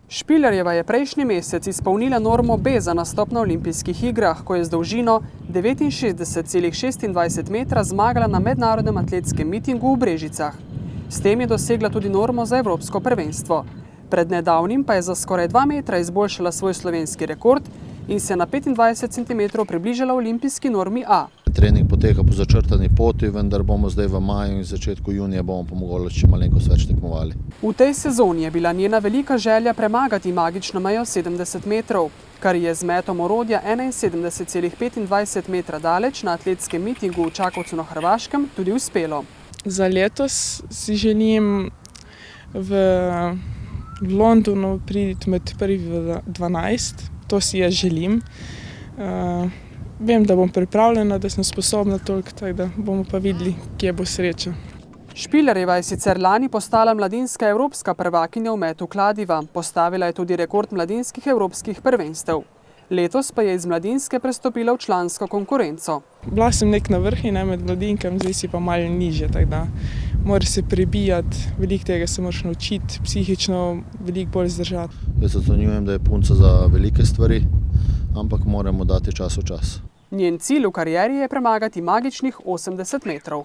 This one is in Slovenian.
Špilerjeva je prejšnji mesec izpolnila normo B za nastop na olimpijskih igrah, ko je z dolžino 69,26 metra zmagala na mednarodnem atletskem mitingu v Brežicah. S tem je dosegla tudi normo za evropsko prvenstvo. Pred nedavnim pa je za skoraj 2 metra izboljšala svoj slovenski rekord in se na 25 cm približala olimpijski normi A. Trening poteka po začrtani poti, vendar bomo zdaj v maju in začetku junija bomo pa mogoče malenkost več tekmovali. V tej sezoni je bila njena velika želja premagati magično mejo 70 metrov, kar je z metom orodja 71,25 metra daleč na atletskem mitingu v Čakovcu na Hrvaškem tudi uspelo. Za letos si želim v Londonu priti med prvi 12, to si jaz želim. Vem, da bom pripravljena, da sem sposobna toliko, tako da bomo pa videli, kje bo sreča. Špilerjeva je sicer lani postala mladinska evropska prvakinja v metu kladiva. Postavila je tudi rekord mladinskih evropskih prvenstev. Letos pa je iz mladinske prestopila v člansko konkurenco. Bila sem nek na vrhi, med mladinkami, zdaj si pa malo nižje, tako da moraš se prebijati, veliko tega se moraš naučiti, psihično veliko bolj zdržati. Jaz ocenjujem, da je punca za velike stvari, ampak moramo dati čas v čas. Njen cilj v karieri je premagati magičnih 80 metrov.